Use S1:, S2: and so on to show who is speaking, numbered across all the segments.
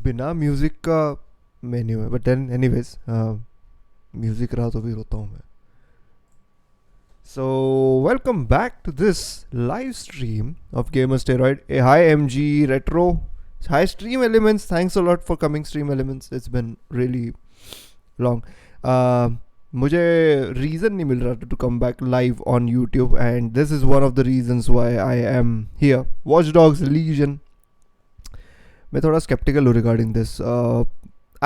S1: बिना म्यूजिक का मेन्यू है, बट देन एनीवेज म्यूजिक रहा तो भी रोता हूँ मैं. So welcome back to this live stream of Gamer Steroid. Hi MG Retro. Hi Stream Elements. Thanks a lot for coming, Stream Elements. It's been really long. मुझे reason नहीं मिल रहा to come back live on YouTube, and this is one of the reasons why I am here. Watchdogs Legion. मैं थोड़ा skeptical हूँ regarding this.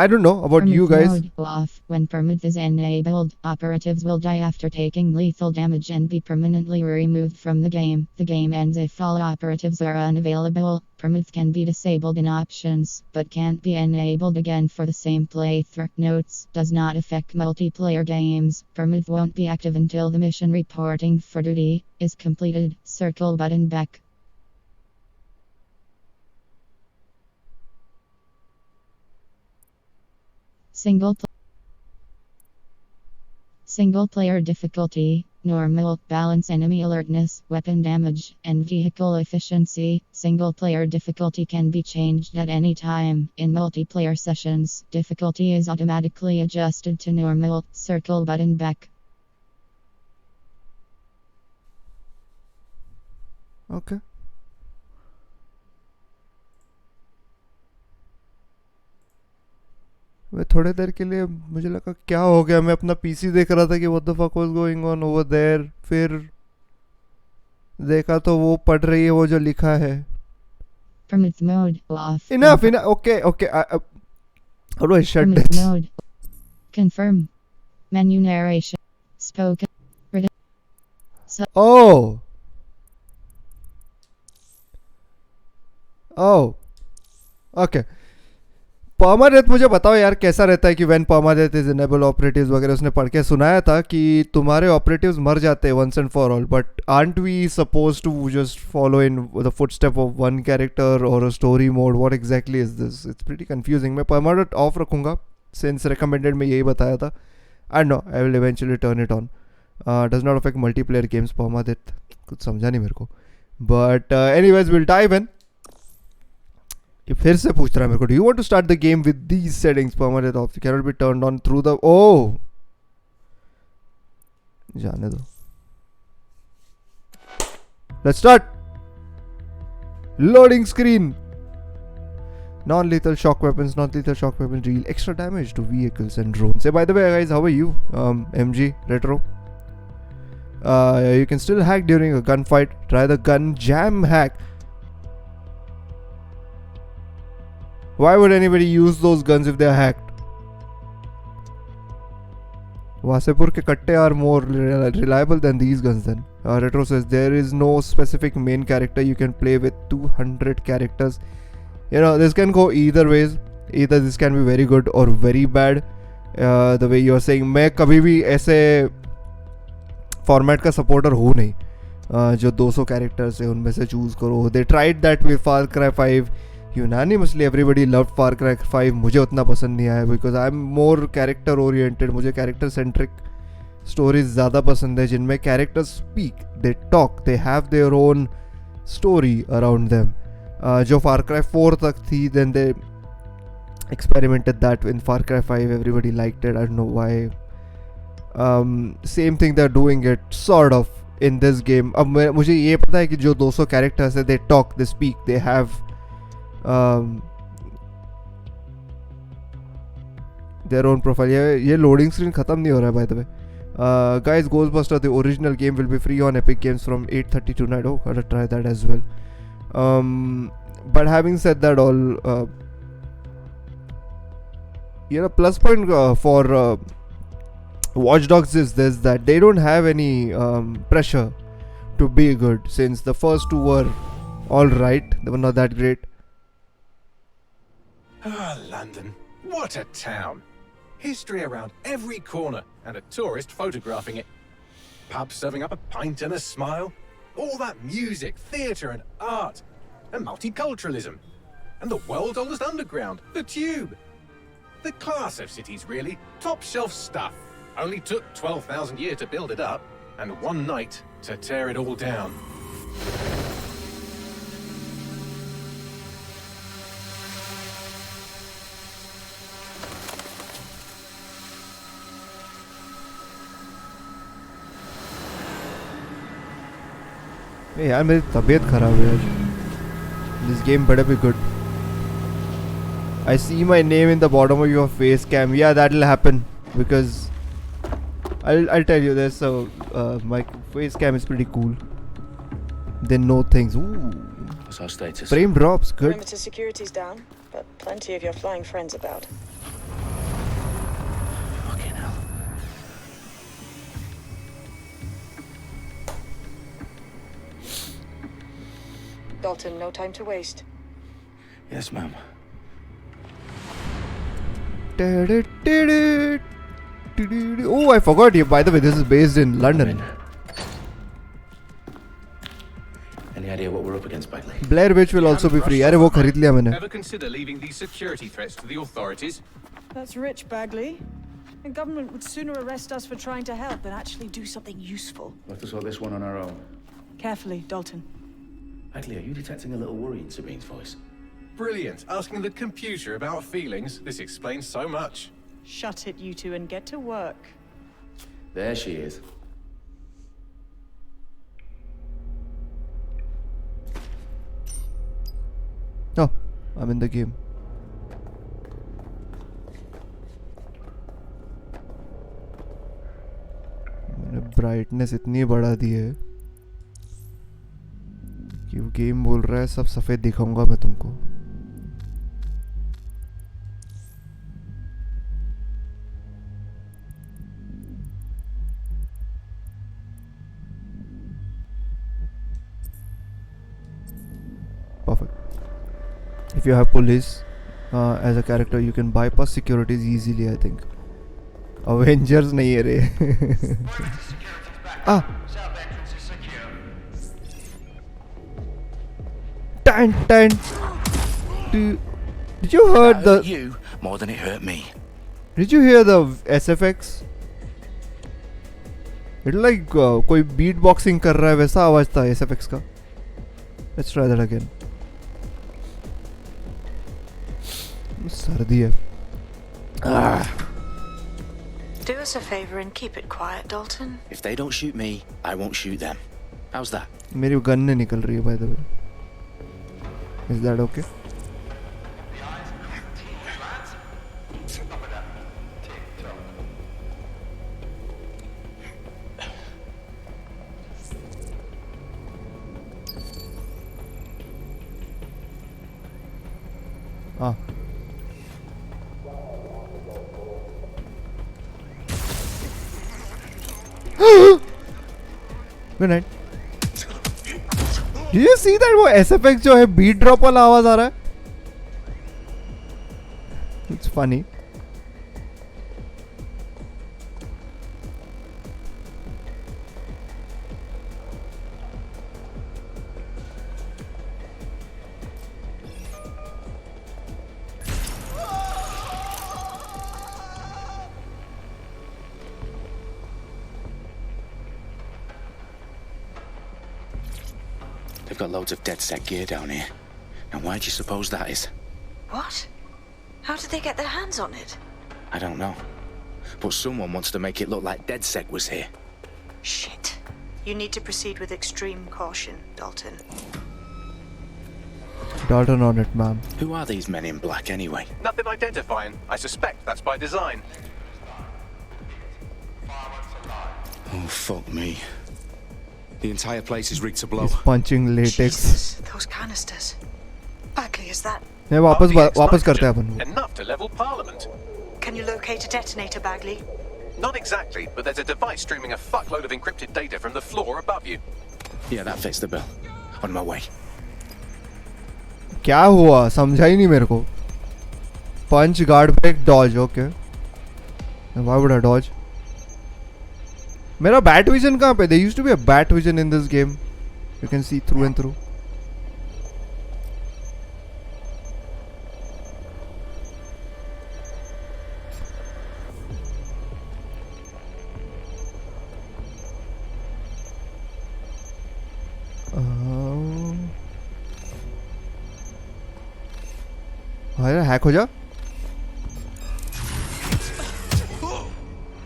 S1: I don't know about you guys.
S2: Mode off. When permit is enabled, operatives will die after taking lethal damage and be permanently removed from the game. The game ends if all operatives are unavailable. Permits can be disabled in options, but can't be enabled again for the same playthrough. Notes: does not affect multiplayer games. Permit won't be active until the mission reporting for duty is completed. Circle button back. Single player difficulty, normal, balance enemy alertness, weapon damage, and vehicle efficiency. Single player difficulty can be changed at any time. In multiplayer sessions, difficulty is automatically adjusted to normal. Circle button back.
S1: Okay. मैं थोड़े देर के लिए मुझे लगा क्या हो गया, मैं अपना पीसी देख रहा था कि what the fuck was going on over there, फिर देखा तो वो पढ़ रही है वो जो लिखा है.
S2: Permit mode off.
S1: Enough. Okay. How do I shut
S2: Permit
S1: this?
S2: mode. Confirm. Menu narration. Spoken.
S1: Oh. Okay. पर्माडेथ मुझे बताओ यार कैसा रहता है कि व्हेन पर्माडेथ इज इनेबल ऑपरेटिव्स वगैरह. उसने पढ़ के सुनाया था कि तुम्हारे ऑपरेटिव्स मर जाते हैं once and for all, but are we suppose to just follow in the footstep of one character और a story mode? What exactly is this? It's pretty confusing. मैं पर्माडेथ ऑफ रखूंगा सिंस रिकमेंडेड में यही बताया था. I know I will eventually turn it on. Does not affect multiplayer games. Permadeath कुछ समझा नहीं मेरे को, but anyways will dive in. ये फिर से पूछ रहा है मेरे को, do you want to start the game with these settings? Permanent off can not be turned on through the. Oh जाने दो. Let's start. Loading screen. Non-lethal shock weapons. Non-lethal shock weapons deal extra damage to vehicles and drones. Hey, by the way, guys, how are you? MG Retro. You can still hack during a gunfight. Try the gun jam hack. Why would anybody use those guns if they are hacked? Wasepur ke katte are more reliable than these guns then. Retro says there is no specific main character. You can play with 200 characters. You know, this can go either ways. Either this can be very good or very bad. The way you are saying, मैं कभी भी ऐसे format का supporter हूँ नहीं जो 200 characters है उनमें से चूज़ करो. They tried that with Far Cry 5. Unanimously everybody loved Far Cry 5. मुझे उतना पसंद नहीं आया because I'm more character oriented. मुझे character centric stories ज़्यादा पसंद है जिनमें characters speak, they talk, they have their own story around them. जो Far Cry 4 तक थी, then they experimented that in Far Cry 5. Everybody liked it. I don't know why. Same thing they're doing it sort of in this game. अब मुझे ये पता है कि जो 200 characters है, they talk, they speak, they have their own profile. ये loading screen खत्म नहीं हो रहा है by the way. Guys, Ghostbusters the original game will be free on Epic Games from 8:30 tonight. Oh, gotta try that as well. But having said that all, plus point for Watchdogs is this, that they don't have any pressure to be good, since the first two were alright, they were not that great.
S3: Ah, London, what a town. History around every corner and a tourist photographing it. Pubs serving up a pint and a smile. All that music, theatre and art. And multiculturalism. And the world's oldest underground, the Tube. The class of cities, really. Top shelf stuff. Only took 12,000 years to build it up, and one night to tear it all down.
S1: ए यार मेरी तबीयत खराब है यार. This game better be good. I see my name in the bottom of your face cam. Yeah, that'll happen because I'll tell you this. So my face cam is pretty cool. They know things. Ooh.
S4: What's our status?
S1: Frame drops. Good.
S5: Perimeter security's down, but plenty of your flying friends about.
S4: Fucking hell.
S5: Dalton, no time to waste.
S4: Yes, ma'am.
S1: Oh, I forgot you. By the way, this is based in London.
S4: Any idea what we're up against, Bagley?
S1: Blair Witch will also be free. अरे वो खरीद लिया मैंने.
S3: Ever consider leaving these security threats to the authorities?
S6: That's rich, Bagley. The government would sooner arrest us for trying to help than actually do something useful.
S4: We'll have to sort this one on our own.
S6: Carefully, Dalton.
S4: Bagley, are you detecting a little worry in Sabine's voice?
S3: Brilliant. Asking the computer about feelings. This explains so much.
S6: Shut it, you two, and get to work.
S4: There she is.
S1: Oh, I'm in the game. मैंने brightness इतनी बढ़ा दी है कि वो game बोल रहा है सब सफेद दिखाऊंगा मैं तुमको. Perfect. If you have police as a character, you can bypass securities easily, I think. Avengers नहीं है रे. Ah. Tan. Did you hear
S4: That
S1: the?
S4: hurt you more than it hurt me.
S1: Did you hear the SFX? It's like कोई beatboxing कर रहा है वैसा आवाज था SFX का. Let's try that again. सर्दी है.
S5: Do us a favor and keep it quiet, Dalton.
S4: If they don't shoot me, I won't shoot them. How's that?
S1: मेरी गन नहीं निकल रही है by the way. Is that okay? Ah. Good night. Did you see that वो SFX जो है beat drop वाला आवाज आ रहा है? It's funny.
S4: They've got loads of dead set gear down here. Now why do you suppose that is?
S5: What? How did they get their hands on it?
S4: I don't know. But someone wants to make it look like DedSec was here.
S5: Shit. You need to proceed with extreme caution, Dalton.
S1: Dalton on it, ma'am.
S4: Who are these men in black anyway?
S3: Nothing identifying. I suspect that's by design.
S4: Oh, fuck me. The entire place is rigged to blow.
S1: He's punching latex.
S5: Jesus, those canisters. Bagley, is that...
S1: नहीं वापस करते हैं अपन वो.
S3: Enough to level Parliament.
S5: Can you locate a detonator, Bagley?
S3: Not exactly, but there's a device streaming a fuckload of encrypted data from the floor above you.
S4: Yeah, that fits the bill. On my way.
S1: क्या हुआ समझा ही नहीं मेरे को. Punch, guard break, dodge. Okay. Why would I dodge? मेरा bat vision कहाँ पे? There used to be a bat vision in this game. You can see through and through. अरे हैक हो जा.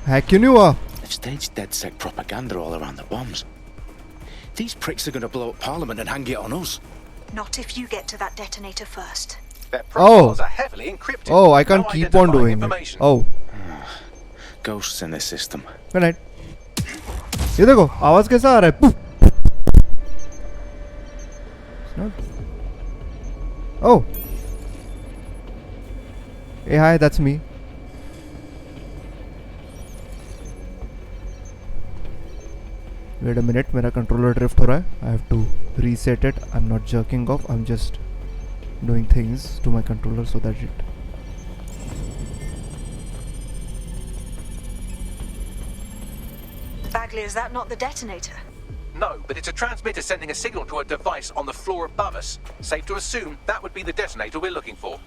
S1: हैक क्यों नहीं हुआ?
S4: They've staged DedSec propaganda all around the bombs. These pricks are going to blow up Parliament and hang it on us.
S5: Not if you get to that detonator first.
S3: Their profiles are heavily encrypted.
S1: Oh, I can't
S3: No
S1: keep on
S3: identifying
S1: doing it.
S3: information.
S1: Oh,
S4: Ghosts in this system.
S1: good night. ये देखो आवाज कैसा आ रहा है? It's not. Oh. Hey, hi, that's me. Wait a minute, मेरा controller drift हो रहा है. I have to reset it. I'm not jerking off. I'm just doing things to my controller so that it.
S5: Bagley, is that not the detonator?
S3: No, but it's a transmitter sending a signal to a device on the floor above us. Safe to assume that would be the detonator we're looking for.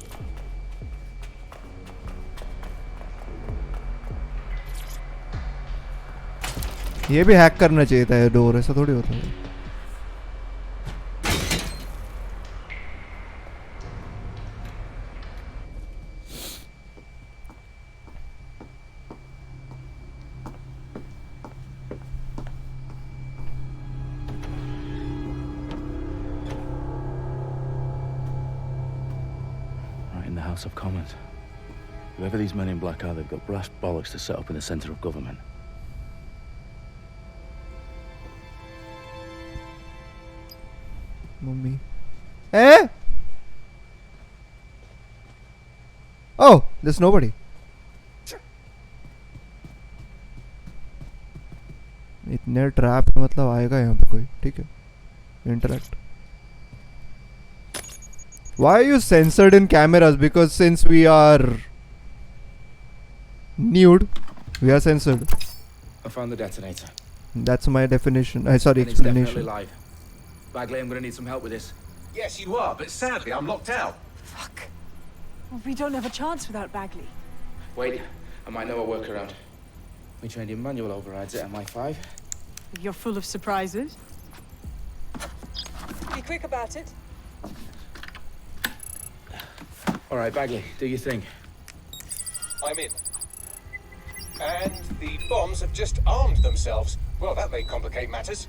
S1: ये भी hack करना चाहिए था ये door, ऐसा थोड़ी होता है.
S4: Right in the House of Commons. Whoever these men in black are, they've got brass bollocks to set up in the centre of government.
S1: Mummy. Eh? Oh, there's nobody. इतने trap है, मतलब आएगा यहाँ पे कोई. ठीक है. Interact. Why are you censored in cameras? Because since we are nude, we are censored.
S7: I found the detonator.
S1: That's my definition. Sorry,
S7: And it's definitely
S1: explanation.
S7: live. Bagley, I'm gonna need some help with this.
S3: Yes, you are, but sadly I'm locked out.
S6: Fuck. Well, we don't have a chance without Bagley.
S7: Wait, I might know a workaround. We trained in manual overrides at MI5.
S6: You're full of surprises. Be quick about it.
S7: All right, Bagley, do your thing.
S3: I'm in. And the bombs have just armed themselves. Well, that may complicate matters.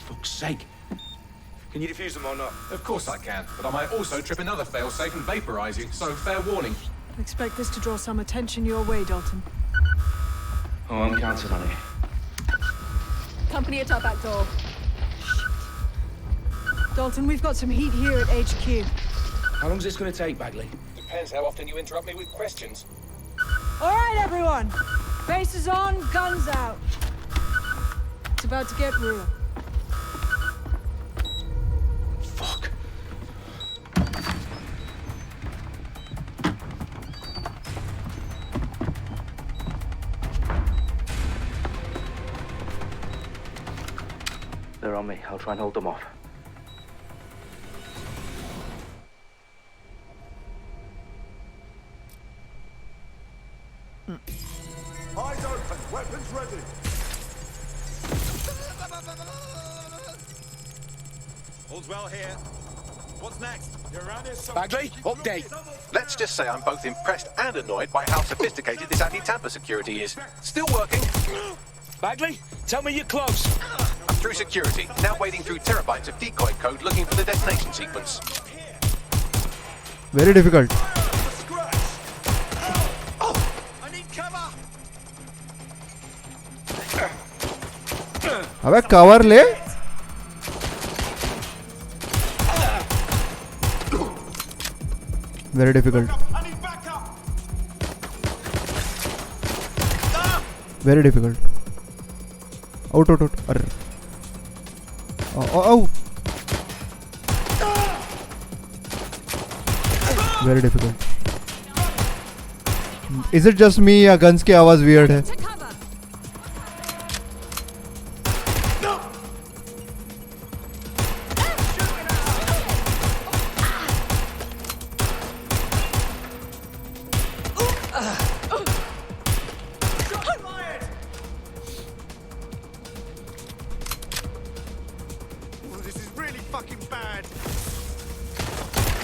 S4: Fuck's sake.
S7: Can you defuse them or not?
S3: Of course I can, but I might also trip another failsafe and vaporize you, so fair warning.
S6: Expect this to draw some attention your way, Dalton.
S7: Oh, I'm counting on it.
S6: Company at our back door. Dalton, we've got some heat here at HQ.
S7: How long's this gonna take, Bagley?
S3: Depends how often you interrupt me with questions.
S6: All right, everyone. Faces on, guns out. It's about to get real.
S4: Fuck.
S7: They're on me. I'll try and hold them off.
S8: Eyes open, weapons ready. All's well here. What's next? You're around here somewhere.
S4: Bagley, update.
S3: Let's just say I'm both impressed and annoyed by how sophisticated this anti-tamper security is. Still working.
S4: Bagley, tell me you're close.
S3: I'm through security, now wading through terabytes of decoy code looking for the detonation sequence.
S1: Very difficult.
S8: I need cover.
S1: अबे cover ले. Very difficult.
S8: I need backup.
S1: Very difficult. Out. Arr. Oh. Very difficult. Is it just me या guns की आवाज weird है?
S8: This is really fucking bad.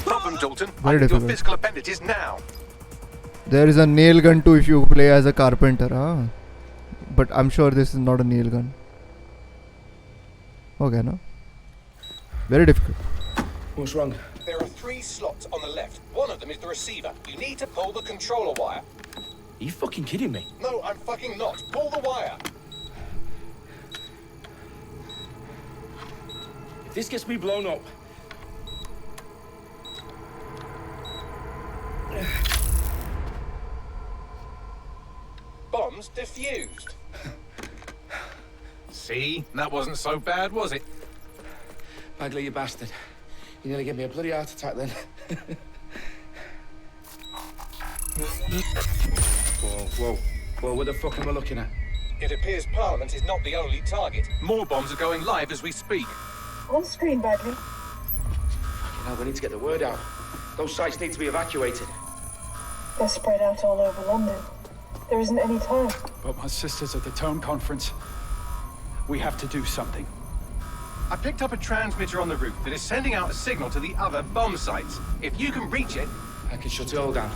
S3: Problem, Dalton.
S1: Very
S3: I need your
S1: difficult.
S3: physical appendages now.
S1: There is a nail gun too if you play as a carpenter. But I'm sure this is not a nail gun. Okay, no? Very difficult.
S7: What's wrong?
S3: There are 3 slots on the left. One of them is the receiver. You need to pull the controller wire.
S7: Are you fucking kidding me?
S3: No, I'm fucking not. Pull the wire.
S7: If this gets me blown up...
S3: Bombs defused. See? That wasn't so bad, was it?
S7: Bagley, you bastard. You nearly gave me a bloody heart attack then. Whoa, what the fuck am I looking at?
S3: It appears Parliament is not the only target. More bombs are going live as we speak.
S9: On screen, Bagley.
S7: Now we need to get the word out. Those sites need to be evacuated.
S9: They're spread out all over London. There isn't any time.
S10: But my sister's at the town conference. We have to do something.
S3: I picked up a transmitter on the roof that is sending out a signal to the other bomb sites. If you can reach it...
S7: I can shut it all down.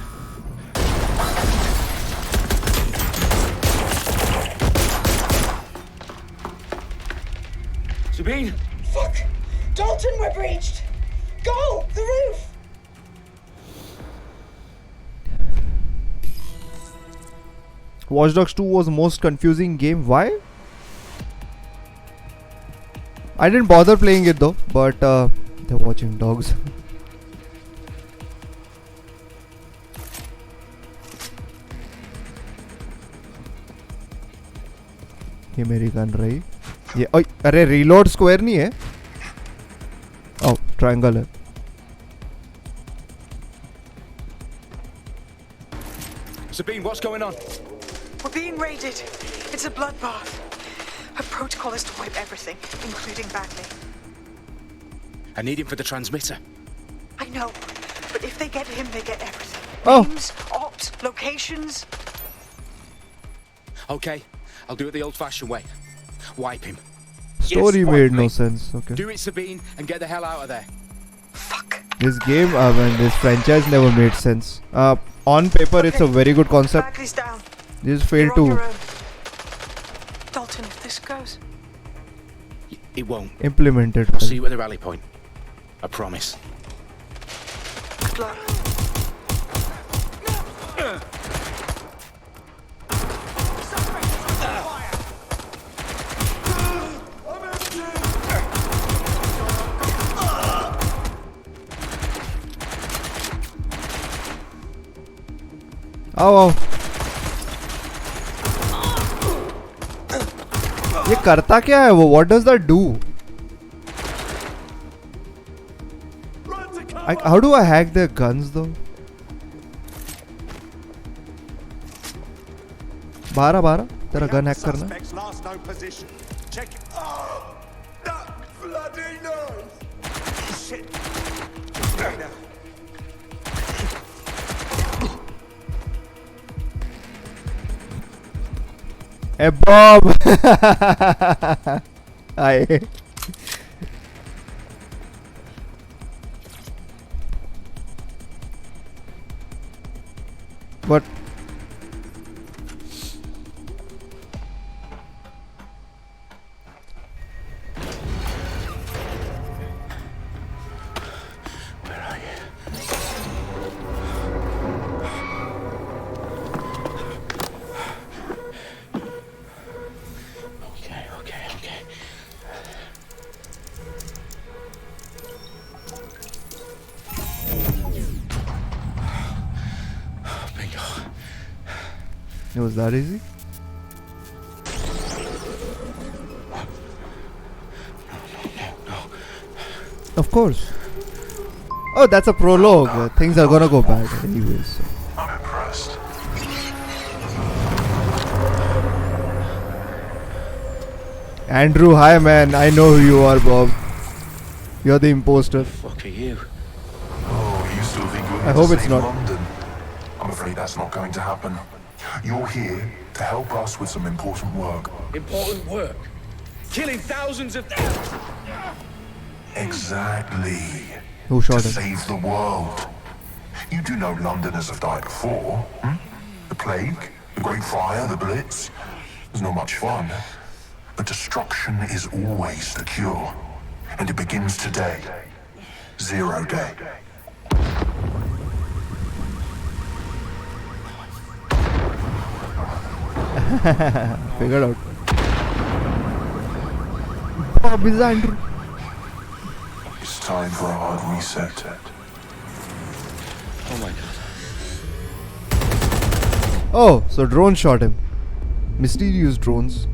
S7: Sabine!
S6: Fuck! Dalton, we're breached! Go! The roof!
S1: Watchdogs 2 was the most confusing game. Why? I didn't bother playing it though, but they're watching dogs. ये मेरी gun रही ये ओए अरे reload square नहीं है ओह triangle है
S7: Sabine, what's going on?
S5: We're being raided. It's a bloodbath. Her protocol is to wipe everything, including Bagley.
S7: I need him for the transmitter.
S5: I know, but if they get him, they get everything.
S1: Oh.
S5: Names, ops, locations.
S7: Okay, I'll do it the old-fashioned way. Wipe him.
S1: Story
S7: Yes,
S1: made
S7: wipe
S1: no
S7: me.
S1: sense. Okay.
S7: Do it, Sabine, and get the hell out of there.
S5: Fuck.
S1: This game, this franchise never made sense. On paper, it's a very good concept.
S5: Bagley's down.
S1: They just failed
S5: You're on your
S1: to
S5: own. Dalton, if this goes...
S7: It won't.
S1: implement it.
S7: I'll see you at the rally point. I promise.
S5: Good luck.
S1: आओ ये करता क्या है वो what does that do how do I hack their guns though 12 तेरा gun hack करना
S8: Suspect's last known position. Check it. Oh, that bloody nose! Shit. Now.
S1: Hey Bob Hi What It was that easy? Of course. Oh, that's a prologue. Things are gonna go bad anyways.
S8: I'm impressed.
S1: Andrew, hi man. I know who you are, Bob. You're the imposter.
S7: Fuck are you?
S8: Oh, you still think we're
S1: I
S8: going
S1: hope
S8: to
S1: it's
S8: save
S1: not.
S8: London? I'm afraid that's not going to happen. You're here to help us with some important work.
S7: Important work. Killing thousands of...
S8: Exactly.
S1: Who shot
S8: To
S1: him?
S8: save the world. You do know Londoners have died before, The Plague, the Great Fire, the Blitz. It's not much fun. But destruction is always the cure. And it begins today. 0 day.
S1: Figured out. Bob is Andrew.
S8: It's time for a hard reset.
S4: Oh my god.
S1: Oh, so drone shot him. Mysterious drones.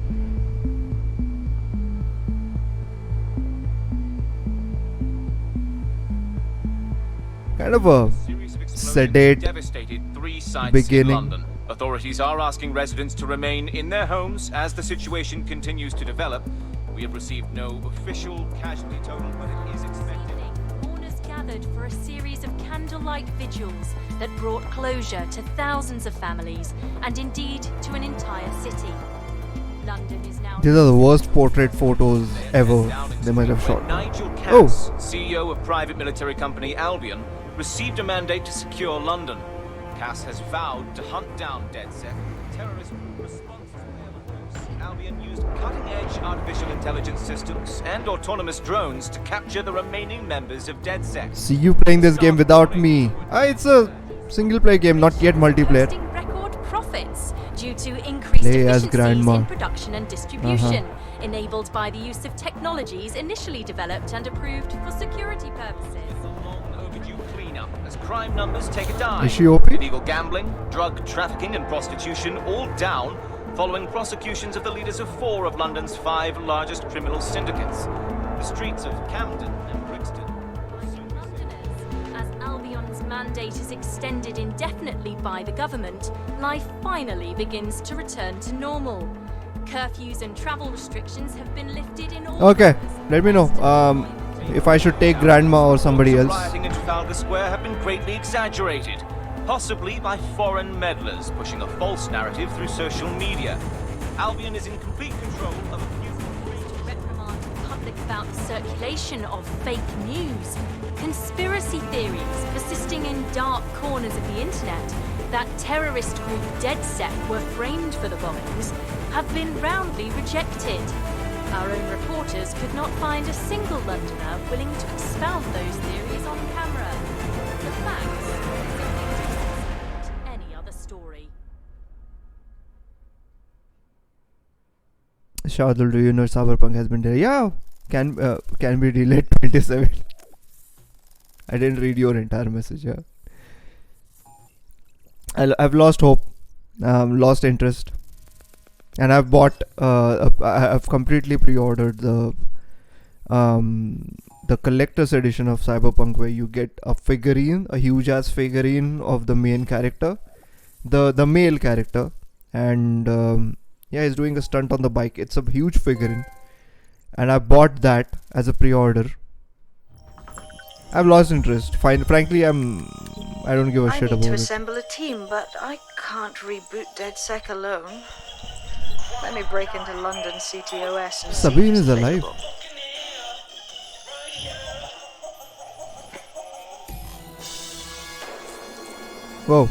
S1: Kind of a sedate
S11: devastated 3 sites
S1: beginning.
S11: in London. Authorities are asking residents to remain in their homes as the situation continues to develop. We have received no official casualty total, but it is expected.
S12: Mourners gathered for a series of candlelight vigils that brought closure to thousands of families and indeed to an entire city. London is now...
S1: These are the worst portrait photos ever they might have shot.
S11: Nigel Cass,
S1: Oh,
S11: CEO of private military company Albion, received a mandate to secure London. Cass has vowed to hunt down DedSec, terrorist response to Albion used cutting-edge artificial intelligence systems and autonomous drones to capture the remaining members of DedSec.
S1: see you playing this game without me. It's a single player game, not yet multiplayer.
S12: Posting record profits due to increased
S1: Play as
S12: efficiencies
S1: Grandma.
S12: in production and distribution, enabled by the use of technologies initially developed and approved for security purposes.
S11: Overdue cleanup as crime numbers take a dive.
S1: Is she OP?
S11: Illegal gambling, drug trafficking and prostitution all down following prosecutions of the leaders of 4 of London's 5 largest criminal syndicates. The streets of Camden and Brixton.
S12: Londoners, as Albion's mandate is extended indefinitely by the government, life finally begins to return to normal. Curfews and travel restrictions have been lifted in all...
S1: Okay, let me know if I should take Grandma or somebody else.
S11: Rioting in Trafalgar Square have been greatly exaggerated, possibly by foreign meddlers pushing a false narrative through social media. Albion is in complete control of a few...
S12: To reprimand the public about the circulation of fake news, conspiracy theories persisting in dark corners of the internet that terrorist group DedSec were framed for the bombings have been roundly rejected. Our own reporters could not find a single Londoner willing to expound those theories on camera. The facts simply don't support any other story.
S1: Shardul, do you know Cyberpunk has been there? Yeah, can be delayed 27. I didn't read your entire message. Yeah, I've lost hope, lost interest, and I've bought. I've completely pre-ordered the collector's edition of Cyberpunk, where you get a figurine, a huge ass figurine of the main character, the male character, and yeah, he's doing a stunt on the bike. It's a huge figurine, and I bought that as a pre-order. I've lost interest. Frankly, I don't give a shit about it.
S13: I need to assemble a team, but I can't reboot DedSec alone. Let me break into London CTOS and
S1: Sabine is alive. Whoa.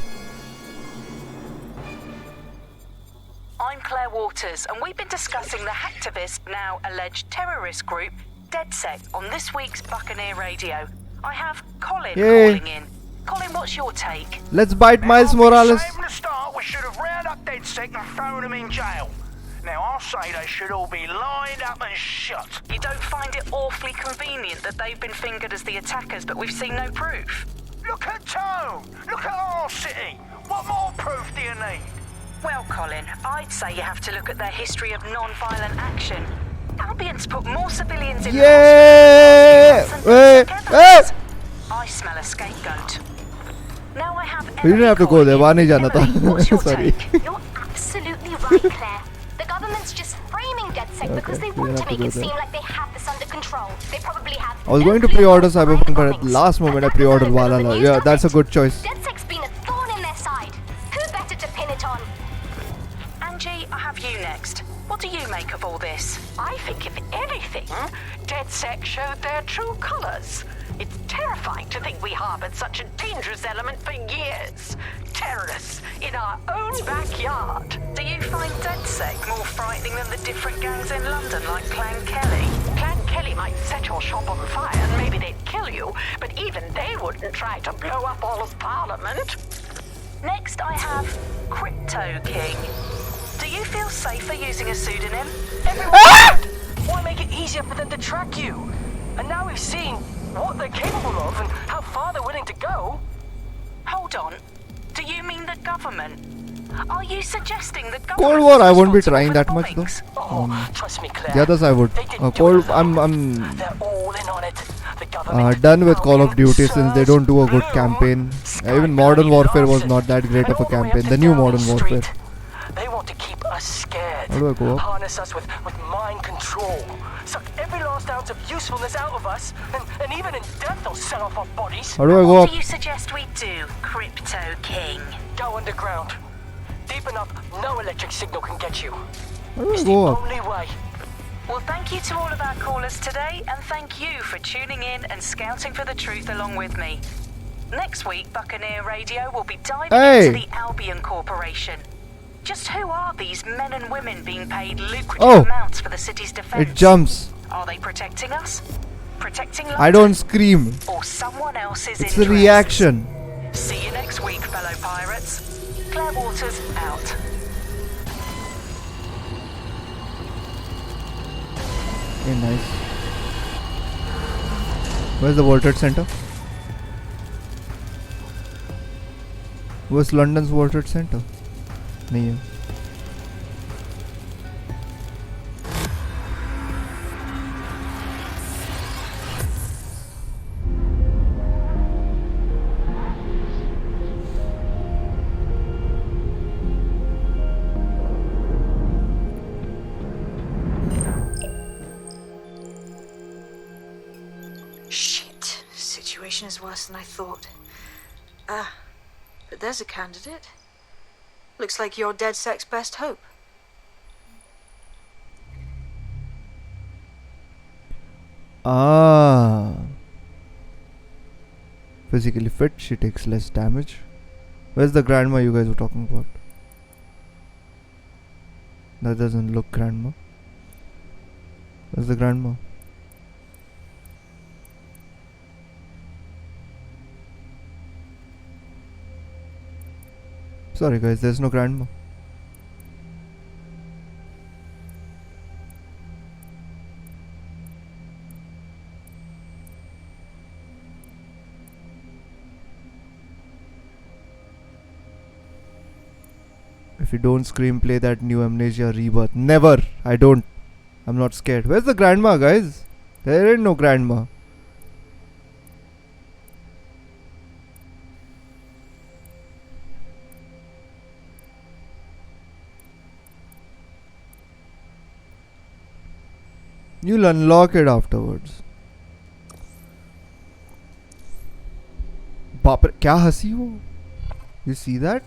S14: I'm Claire Waters, and we've been discussing the hacktivist, now alleged terrorist group, DedSec, on this week's Buccaneer Radio. I have Colin calling in. Colin, what's your take?
S1: Let's bite Miles Morales.
S15: From the start, we should have rounded up DedSec and thrown them in jail. Now, I'll say they should all be lined up and shot.
S14: You don't find it awfully convenient that they've been fingered as the attackers, but we've seen no proof?
S15: Look at Tone! Look at our city! What more proof do you need?
S14: Well, Colin, I'd say you have to look at their history of non-violent action. Albion's put more civilians in
S1: Yeah!
S14: I smell a scapegoat. Now I have
S1: You didn't have to go there. वहाँ नहीं जाना था. Sorry.
S16: You're absolutely right, Claire. The government's just framing DedSec because they want to make it seem like they have this under control. They probably have.
S1: I was going to pre-order Cyberpunk, but at last moment I pre-ordered Valhalla. Yeah, that's a good choice.
S16: DedSec's been a thorn in their side. Who better to pin it on?
S14: Angie, I have you next. What do you make of all this?
S17: I think, if anything, DedSec showed their true colours. It's terrifying to think we harboured such a dangerous element for years. Terrorists in our own backyard.
S14: Do you find DedSec more frightening than the different gangs in London, like Clan Kelly?
S17: Clan Kelly might set or shop on fire and maybe they'd kill you, but even they wouldn't try to blow up all of Parliament.
S14: Next, I have Crypto King. Do you feel safer using a pseudonym?
S18: Why make it easier for them to track you? And now we've seen what they're capable of and how far they're willing to go.
S14: Hold on. Do you mean the government? Are you suggesting the government?
S1: Cold War, I won't be trying that much though.
S18: Trust me, Claire.
S1: The others I would. Cold, I'm done with Call of Duty since they don't do a good campaign. Even Modern Warfare was not that great of a campaign. The new Modern Warfare.
S18: They want to keep us scared.
S1: How do I go up?
S18: Harness us with mind control. Suck every last ounce of usefulness out of us. And even in death they'll set off our bodies.
S1: How do I go
S14: What
S1: up?
S14: do you suggest we do, Crypto King?
S18: Go underground. Deep enough, no electric signal can get you.
S1: How do I go up?
S18: Only way.
S14: Well, thank you to all of our callers today, and thank you for tuning in and scouting for the truth along with me. Next week, Buccaneer Radio will be diving into the Albion Corporation. Just who are these men and women being paid lucrative amounts for the city's defense?
S1: It jumps.
S14: Are they protecting us? Protecting London?
S1: I don't scream.
S14: Or someone else's
S1: It's a reaction.
S14: See you next week, fellow pirates. Claire Waters out.
S1: Okay, nice. Where's the World Trade Center? Where's London's World Trade Center? नहीं है.
S13: Shit. Situation is worse than I thought. But there's a candidate. Looks like you're DedSec's best hope.
S1: Physically fit, she takes less damage. Where's the grandma you guys were talking about? That doesn't look grandma. Where's the grandma? Sorry guys, there's no grandma. If you don't scream, play that new Amnesia Rebirth. Never! I don't. I'm not scared. Where's the grandma, guys? There ain't no grandma. You'll unlock it afterwards. बाप रे, क्या हंसी वो? You see that?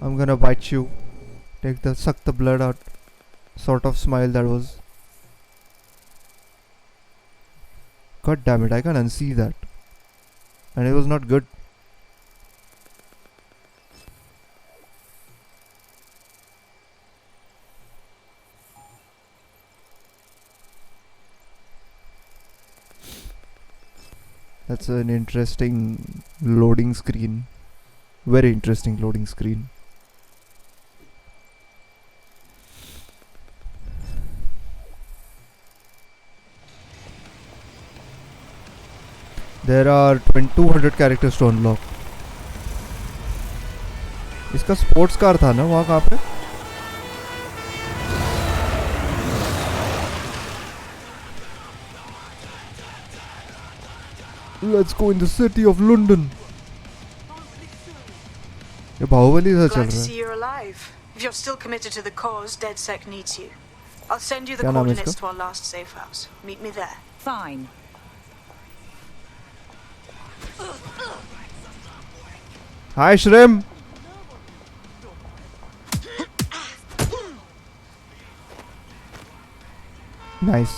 S1: I'm gonna bite you. Suck the blood out. Sort of smile that was. God damn it, I can unsee that. And it was not good. That's an interesting loading screen. Very interesting loading screen. There are 200 characters to unlock. इसका sports car था ना वहाँ कहाँ पे? Let's go in the city of London. ये बाहुबली सा चल
S5: Glad to
S1: रहा है.
S5: see you're alive. If you're still committed to the cause, DedSec needs you. I'll send you the
S1: क्या नाम है
S5: coordinates
S1: इसका?
S5: to our last safe house. Meet me there.
S6: Fine.
S1: Hi Shrim. Nice.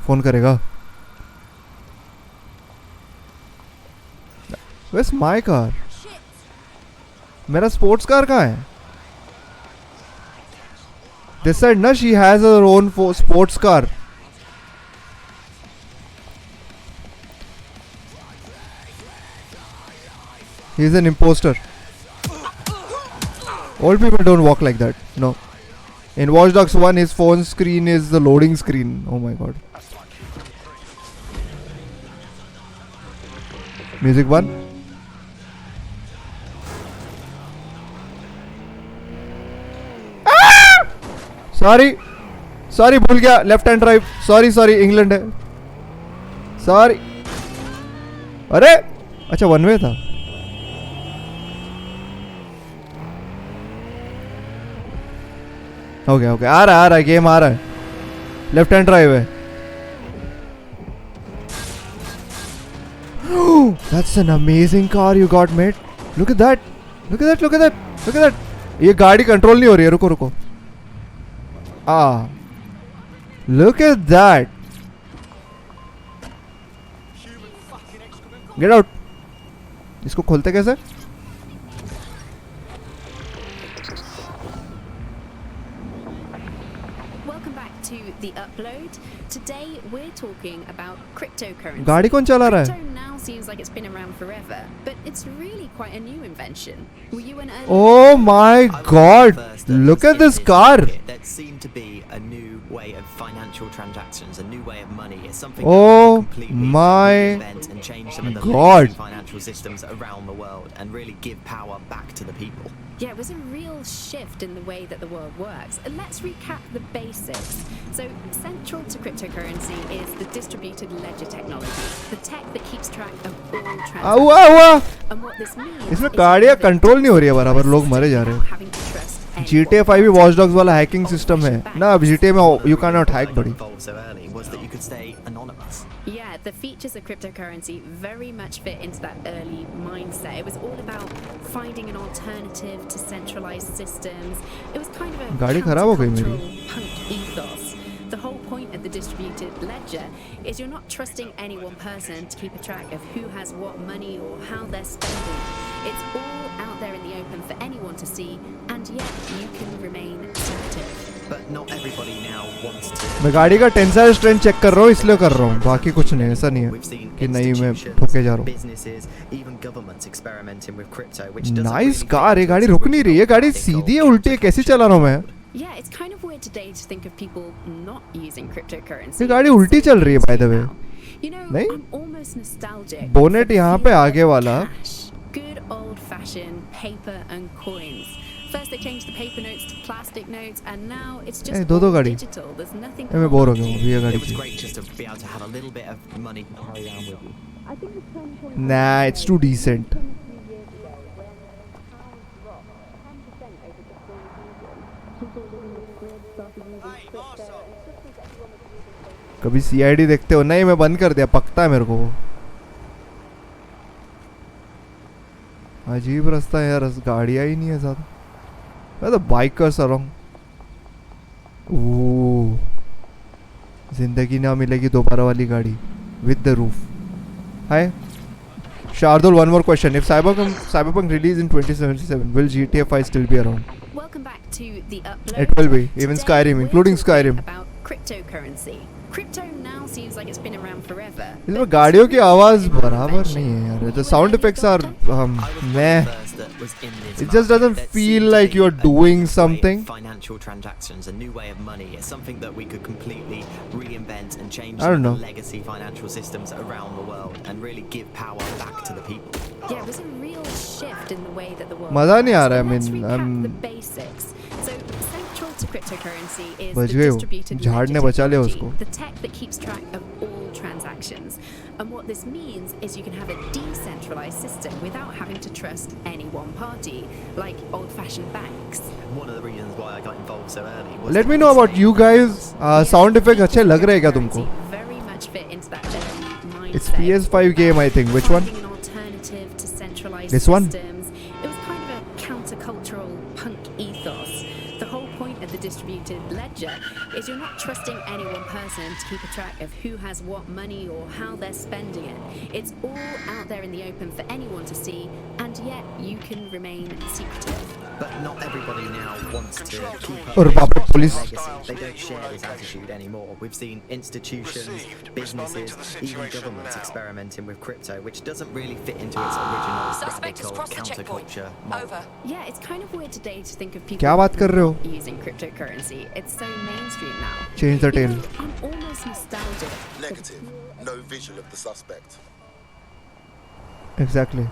S1: Phone करेगा. Where's my car? मेरा sports car कहाँ है? They said na she has her own sports car. He's an imposter. Old people don't walk like that. No. In Watchdogs 1, his phone screen is the loading screen. Oh my god. Music 1. Sorry. Sorry, भूल गया. Left hand drive. Sorry, sorry. England है. Sorry. अरे अच्छा one way था. Okay okay आ रहा है game आ रहा है. लेफ्ट हैंड ड्राइव है. That's an amazing car you got, mate. Look at that. Look at that. Look at that. Look at that. ये गाड़ी कंट्रोल नहीं हो रही है. रुको रुको. Look at that. Get out. इसको खोलते कैसे?
S19: Welcome back to the upload. Today we're talking about cryptocurrency.
S1: गाड़ी कौन चला रहा है?
S19: Crypto now seems like it's been around forever, but it's really quite a new invention. Were you an early?
S1: Oh my god! Look at this car.
S20: That seemed to be a new way of financial transactions, a new way of money. It's something
S1: Oh
S20: that could completely
S1: my
S20: reinvent and change some of the
S1: god.
S20: legacy financial systems around the world and really give power back to the people.
S19: Yeah, it was a real shift in the way that the world works. And let's recap the basics. So, central to cryptocurrency is the distributed ledger technology, the tech that keeps track of all transactions. And what this means
S1: इसमें गाड़ियाँ control नहीं हो रही है बराबर. लोग मरे जा रहे हैं. GTA 5 भी Watchdogs वाला हैकिंग सिस्टम है ना. अब GTA में you cannot hack buddy.
S20: Was that you could stay anonymous.
S19: Yeah, the features of cryptocurrency very much fit into that early mindset. It was all about finding an alternative to centralized systems. It was kind of a
S1: गाड़ी खराब हो गई मेरी.
S19: punk ethos. The whole point of the distributed ledger is you're not trusting any one person to keep a track of who has what money or how they're spending. It's all out there in the open for anyone to see, and yet you can remain secretive.
S20: But not everybody now wants to.
S1: मैं गाड़ी का tensile strength check कर रहा हूँ इसलिए कर रहा हूँ. बाकी कुछ नहीं. ऐसा नहीं है कि नहीं मैं ठोके जा रहा हूँ. नाइस कार है. गाड़ी रुक नहीं रही है. गाड़ी सीधी है उल्टी है. कैसे चला रहा हूँ मैं?
S19: Yeah, it's kind of weird today to think of people not using cryptocurrency.
S1: ये गाड़ी उल्टी चल रही है by the way.
S19: You know,
S1: नहीं?
S19: I'm almost nostalgic.
S1: बोनेट यहाँ पे आगे वाला.
S19: Good old-fashioned paper and coins. First they changed the paper notes to plastic notes, and now it's just
S1: दो
S19: all
S1: गाड़ी.
S19: digital. There's nothing.
S1: मैं bore हो गया हूँ. ये गाड़ी
S20: It was
S1: की.
S20: great just to be able to have a little bit of money to carry around with you.
S1: Nah, it's too decent. कभी CID देखते हो? नहीं, मैं बंद कर दिया. पकता है मेरे को. अजीब रास्ता है यार. गाड़ियाँ ही नहीं है ज़्यादा. Where the bikers around? ओह, जिंदगी ना मिलेगी दोबारा वाली गाड़ी with the roof. Hi, Shardul. One more question. If Cyberpunk release in 2077, will GTA 5 still be around?
S19: Welcome back to the upload.
S1: It will be. Even
S19: Today
S1: Skyrim,
S19: we're
S1: including
S19: talking
S1: Skyrim.
S19: About cryptocurrency. Crypto now seems like it's been around forever.
S1: इसमें गाड़ियों की आवाज बराबर नहीं है यार. The sound effects are meh. It just doesn't feel like you're doing something.
S20: Financial transactions, a new way of money. It's something that we could completely reinvent and change
S1: I don't know.
S20: the legacy financial systems around the world and really give power back to the people.
S19: Yeah, it was a real shift in the way that the world
S1: मजा नहीं आ
S19: works.
S1: रहा है.
S19: Let's
S1: I
S19: recap
S1: mean,
S19: the basics. So central to cryptocurrency is
S1: बच
S19: the
S1: गए हो.
S19: distributed
S1: झाड़
S19: ledger
S1: ने बचा लिया
S19: technology,
S1: उसको.
S19: the tech that keeps track of all transactions. And what this means is you can have a decentralized system without having to trust any one party, like old-fashioned banks.
S20: One of the reasons why I got involved so early was
S1: Let me know about you guys. Sound effects अच्छे लग रहे हैं क्या तुमको?
S19: Very much fit into that early mindset.
S1: It's PS5 game, I think. Which one?
S19: Finding an alternative to centralized
S1: This one?
S19: systems. It was kind of a countercultural punk ethos. The whole point of the distributed ledger is you're not trusting any one person to keep a track of who has what money or how they're spending it. It's all out there in the open for anyone to see, and yet you can remain secretive.
S20: But not everybody now wants to keep up
S1: Or
S20: with
S1: Papa Police.
S20: legacy. They don't share this attitude anymore. We've seen institutions, businesses, even governments experimenting with crypto, which doesn't really fit into its original
S14: Suspect has
S20: radical
S14: crossed the checkpoint.
S20: counterculture model.
S14: Over.
S19: Yeah, it's kind of weird today to think of people
S1: क्या बात कर रहे हो?
S19: using cryptocurrency. It's so mainstream now.
S1: Change the tail.
S19: I'm almost nostalgic.
S21: Negative. No visual of the suspect.
S1: Exactly.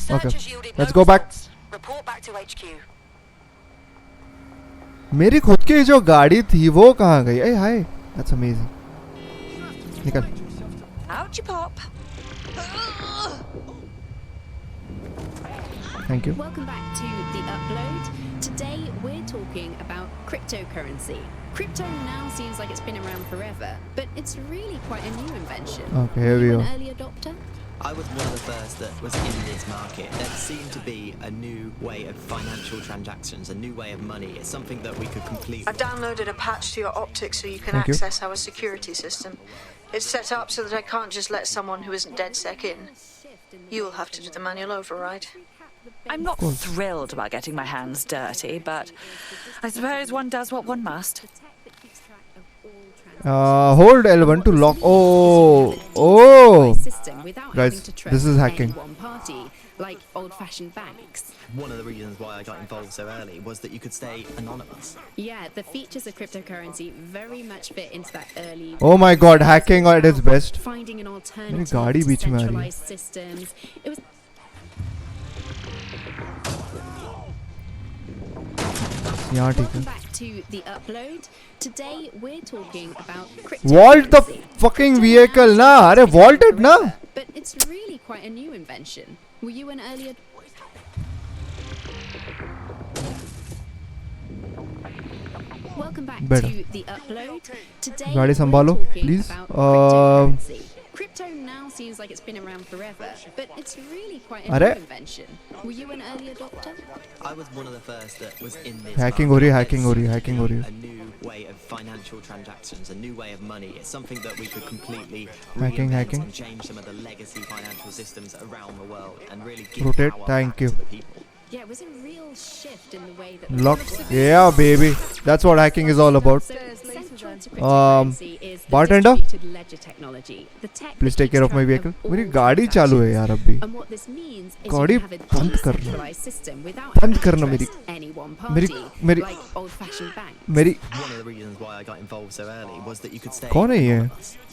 S1: Okay. Let's go back.
S14: Report back to HQ.
S1: मेरी खुद की जो गाड़ी थी वो कहाँ गई? Hey, hi. That's amazing. निकल.
S14: Out you pop.
S1: Thank you.
S19: Welcome back to the upload. Today we're talking about cryptocurrency. Crypto now seems like it's been around forever, but it's really quite a new invention.
S1: Okay, here we
S19: Were you
S1: go.
S19: an early adopter?
S20: I was one of the first that was in this market. There seemed to be a new way of financial transactions, a new way of money. It's something that we could complete.
S13: I've downloaded a patch to your optics so you can
S1: Thank you.
S13: access our security system. It's set up so that I can't just let someone who isn't DedSec in. You'll have to do the manual override.
S5: I'm not thrilled about getting my hands dirty, but I suppose one does what one must.
S1: Hold L1 to lock. Oh, guys, this is hacking.
S19: Like old-fashioned banks.
S20: One of the reasons why I got involved so early was that you could stay anonymous.
S19: Yeah, the features of cryptocurrency very much fit into that early.
S1: Oh my God, hacking at its best.
S19: Finding an
S1: मेरी
S19: alternative
S1: गाड़ी
S19: to
S1: बीच में आ रही है.
S19: centralized systems. It was.
S1: यहाँ ठीक
S19: Welcome
S1: है.
S19: back to the upload. Today we're talking about
S1: Vault the
S19: cryptocurrency.
S1: fucking vehicle ना. अरे vaulted ना.
S19: But it's really quite a new invention. Were you an early Welcome back
S1: Better.
S19: to the upload. Today
S1: गाड़ी
S19: we're
S1: संभालो,
S19: talking
S1: please.
S19: about cryptocurrency. Crypto now seems like it's been around forever, but it's really quite a
S1: अरे.
S19: new invention. Were you an early adopter?
S20: I was one of the first that was in this
S1: Hacking
S20: market.
S1: हो रही है,
S20: There
S1: hacking हो रही है,
S20: seemed to
S1: hacking हो
S20: be
S1: रही है.
S20: A new way of financial transactions, a new way of money. It's something that we could completely
S1: Hacking,
S20: reinvent
S1: hacking.
S20: and change some of the legacy financial systems around the world and really give
S1: Rotate.
S20: power
S1: Thank
S20: back
S1: you.
S20: to the people.
S19: Yeah, it was a real shift in the way that
S1: Lock. Yeah, baby. That's what hacking is all about.
S19: Central to cryptocurrency is the
S1: bartender?
S19: distributed ledger technology. The tech
S1: Please
S19: that
S1: take care of
S19: keeps
S1: my
S19: track
S1: vehicle.
S19: all
S1: मेरी गाड़ी चालू है यार अभी.
S19: And what this means is
S1: गाड़ी
S19: you can have a
S1: बंद करना.
S19: decentralized system without
S1: बंद
S19: having to
S1: करना मेरी.
S19: trust any one
S1: मेरी
S19: party,
S1: मेरी
S19: like old-fashioned banks.
S1: मेरी.
S20: One of the reasons why I got involved so early was that you could stay
S1: कौन है ये?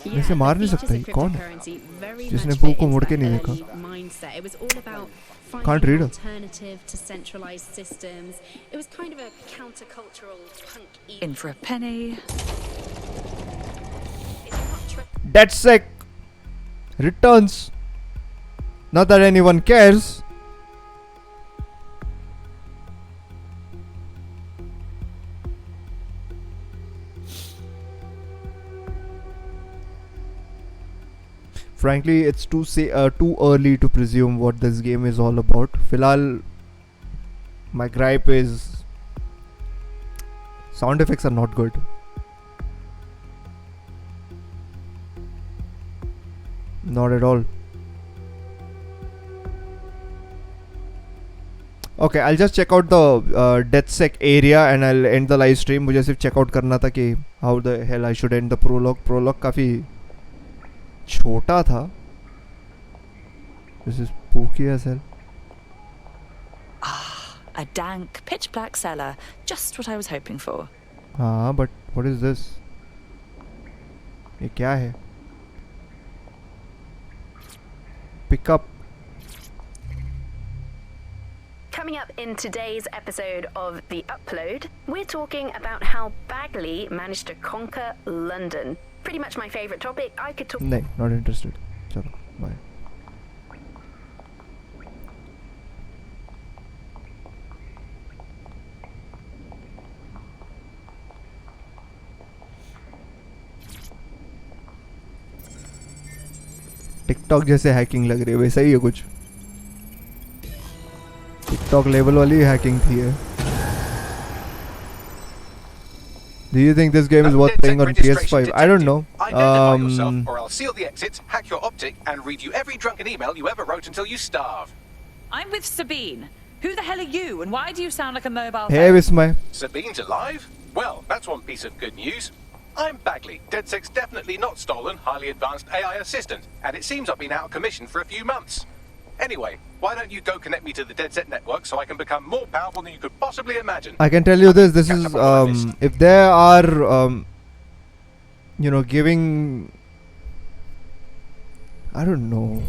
S19: Yeah,
S1: इसे मार नहीं
S19: the
S1: सकता ये
S19: features of
S1: कौन है?
S19: cryptocurrency very
S1: जिसने
S19: much
S1: बू
S19: fit
S1: को
S19: into
S1: मुड़ के
S19: that
S1: नहीं
S19: early
S1: देखा.
S19: mindset. It was all about
S1: Can't
S19: finding
S1: read
S19: an
S1: it.
S19: alternative to centralized systems. It was kind of a countercultural punk.
S5: In for a penny.
S1: DedSec returns. Not that anyone cares. Frankly, it's too early to presume what this game is all about. Filal, my gripe is sound effects are not good. Not at all. Okay, I'll just check out the DedSec area and I'll end the live stream. मुझे सिर्फ check out करना था कि how the hell I should end the prologue. Prologue काफी छोटा था. This is spooky as hell.
S5: A dank, pitch black cellar. Just what I was hoping for.
S1: हाँ, but what is this? ये क्या है? Pick up.
S14: Coming up in today's episode of The Upload, we're talking about how Bagley managed to conquer London. Pretty much my favourite topic. I could talk.
S1: नहीं, not interested. चलो, bye. TikTok जैसे hacking लग रही है, वैसा ही है कुछ. TikTok level वाली हैकिंग थी है. Do you think this game is worth playing on PS5? I don't know.
S3: Identify yourself, or I'll seal the exits, hack your optic, and read you every drunken email you ever wrote until you starve.
S14: I'm with Sabine. Who the hell are you, and why do you sound like a mobile
S1: Hey,
S14: phone?
S1: Vismay.
S3: Sabine's alive? Well, that's one piece of good news. I'm Bagley, DedSec's definitely not stolen, highly advanced AI assistant, and it seems I've been out of commission for a few months. Anyway, why don't you go connect me to the DedSec network so I can become more powerful than you could possibly imagine?
S1: I can tell you this is if there are giving, I don't know.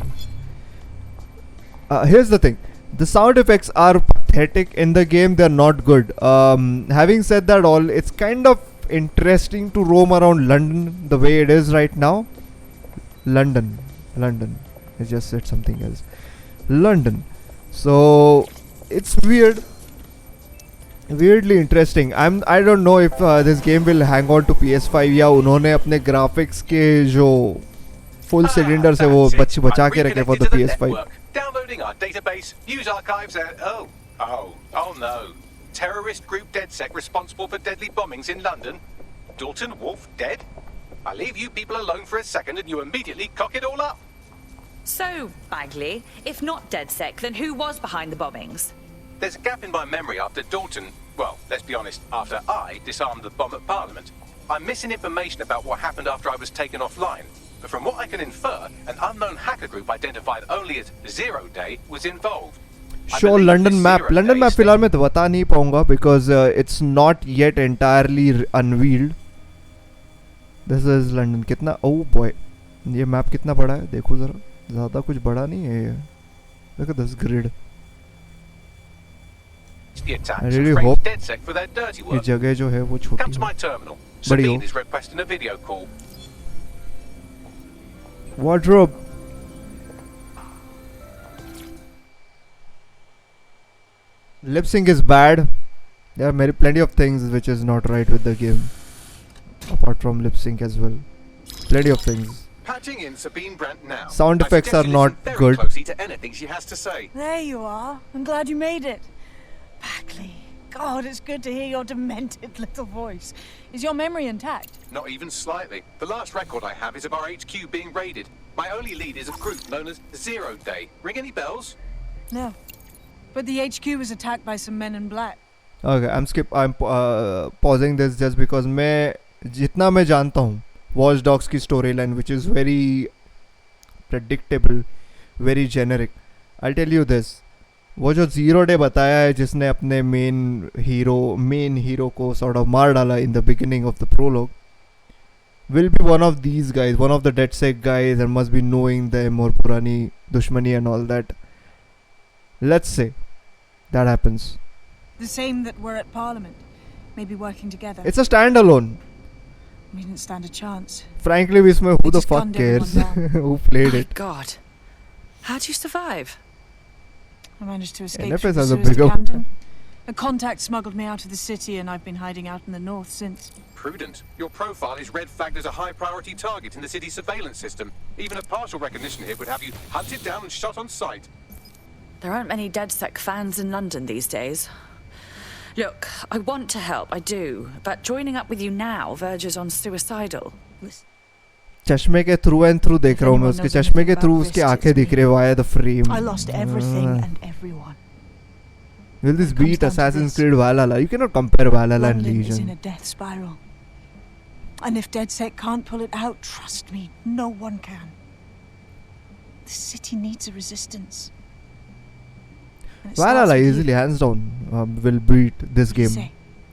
S1: Here's the thing. The sound effects are pathetic in the game. They're not good. Having said that all, it's kind of interesting to roam around London the way it is right now. London. I just said something else. London. So it's weirdly interesting. I don't know if this game will hang on to PS5 या उन्होंने अपने graphics के जो full cylinders है वो बचा के रखे for the PS5.
S3: Downloading our database, news archives, and oh no. Terrorist group DedSec responsible for deadly bombings in London. Dalton Wolf dead? I leave you people alone for a second and you immediately cock it all up.
S14: So, Bagley, if not DedSec, then who was behind the bombings?
S3: There's a gap in my memory after Dalton, well, let's be honest, after I disarmed the bomb at Parliament. I'm missing information about what happened after I was taken offline. But from what I can infer, an unknown hacker group identified only as Zero Day was involved.
S1: Sure, London map फिलहाल मैं तो बता नहीं पाऊंगा because it's not yet entirely unveiled. This is London. कितना, oh boy, ये map कितना बड़ा है देखो जरा. ज़्यादा कुछ बड़ा नहीं है ये. Look at this grid. I really hope ये जगह जो है वो छोटी है. बड़ी हो. Wardrobe. Lip sync is bad. There are plenty of things which is not right with the game. Apart from lip sync as well. Plenty of things.
S3: Patching in Sabine Brandt now.
S1: Sound effects are not good.
S3: To anything she has to say.
S6: There you are. I'm glad you made it. Bagley. God, it's good to hear your demented little voice. Is your memory intact?
S3: Not even slightly. The last record I have is of our HQ being raided. My only lead is a group known as Zero Day. Ring any bells?
S6: No. But the HQ was attacked by some men in black.
S1: Okay, I'm pausing this just because जितना मैं जानता हूँ Watchdogs की storyline, which is very predictable, very generic. I'll tell you this. वो जो Zero Day बताया है जिसने अपने main hero को sort of मार डाला in the beginning of the prologue, will be one of these guys, one of the DedSec guys, and must be knowing them or purani dushmani and all that. Let's say that happens.
S6: The same that were at Parliament. Maybe working together.
S1: It's a standalone.
S6: We didn't stand a chance.
S1: Frankly, Vismay, who the fuck cares who played it?
S14: God. How'd you survive?
S6: I managed to escape
S1: NFS
S6: through the
S1: has a
S6: sewers to
S1: bigger
S6: Camden. A contact smuggled me out of the city and I've been hiding out in the north since.
S3: Prudent. Your profile is red flagged as a high priority target in the city's surveillance system. Even a partial recognition here would have you hunted down and shot on sight.
S14: There aren't many DedSec fans in London these days. Look, I want to help, I do, but joining up with you now verges on suicidal.
S1: चश्मे के through and through देख रहा हूँ मैं उसके चश्मे के through उसकी आंखें दिख रही via the frame.
S6: I lost everything and everyone.
S1: Will this beat Assassin's Creed Valhalla? You cannot compare Valhalla and
S6: London is
S1: Legion.
S6: in a death spiral. And if DedSec can't pull it out, trust me, no one can. The city needs a resistance.
S1: Valhalla easily, hands down, will beat this game.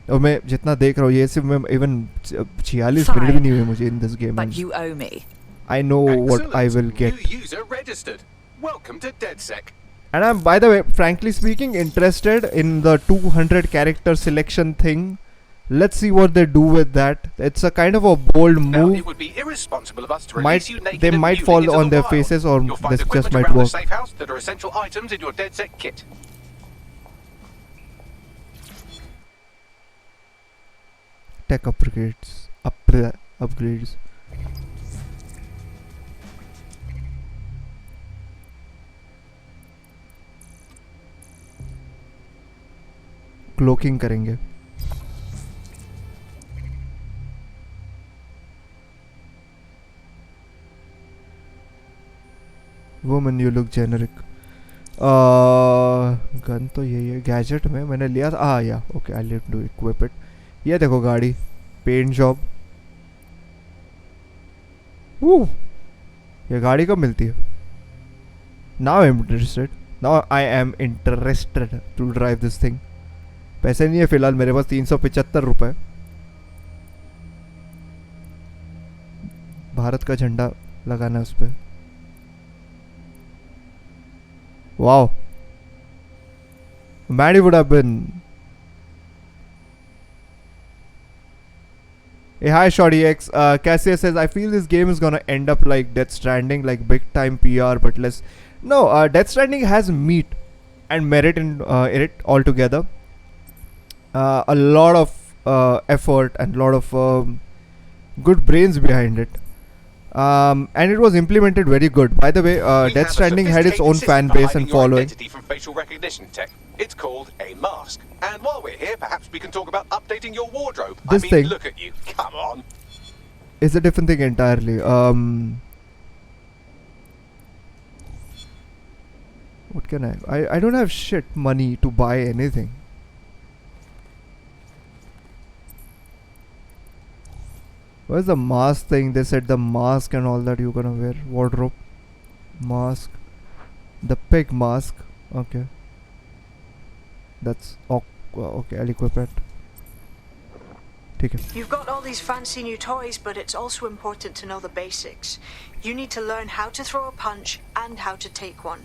S1: और मैं जितना देख रहा हूँ ये सिर्फ मैं even 46 minute भी नहीं हुए मुझे in this game.
S14: But you owe me.
S1: I know what I will get.
S3: New user registered. Welcome to DedSec.
S1: And I'm, by the way, frankly speaking, interested in the 200 character selection thing. Let's see what they do with that. It's a kind of a bold move.
S3: Now, it would be irresponsible of us to release you naked
S1: They
S3: and
S1: might
S3: nude
S1: fall
S3: into
S1: on
S3: the
S1: their
S3: wild.
S1: faces, or
S3: You'll find
S1: this just
S3: equipment
S1: might
S3: around
S1: work.
S3: the safe house that are essential items in your DedSec kit.
S1: Tech upgrades. Upgrades. Cloaking करेंगे. Woman, you look generic. Gun तो यही है. Gadget में मैंने लिया था. या okay, I need to equip it. ये देखो गाड़ी, पेंट जॉब. ये गाड़ी कब मिलती है? Now I'm interested. Now I am interested to drive this thing. पैसे नहीं है फिलहाल मेरे पास. 375 रुपए. भारत का झंडा लगाना है उस पे. Wow. Man, it would have been. Hey, hi Shorty X. Cassia says, I feel this game is gonna end up like Death Stranding, like big time PR, but less. No, Death Stranding has meat and merit in it altogether. A lot of effort and a lot of good brains behind it. And it was implemented very good. By the way, Death Stranding had its own fan base and following.
S3: From facial recognition tech. It's called a mask. And while we're here, perhaps we can talk about updating your wardrobe.
S1: This thing,
S3: look at you. Come on.
S1: It's a different thing entirely. What can I don't have shit money to buy anything. Where's the mask thing? They said the mask and all that you're gonna wear. Wardrobe, mask, the pig mask. Okay, that's okay. I'll equip it. Take it.
S5: You've got all these fancy new toys, but it's also important to know the basics. You need to learn how to throw a punch and how to take one.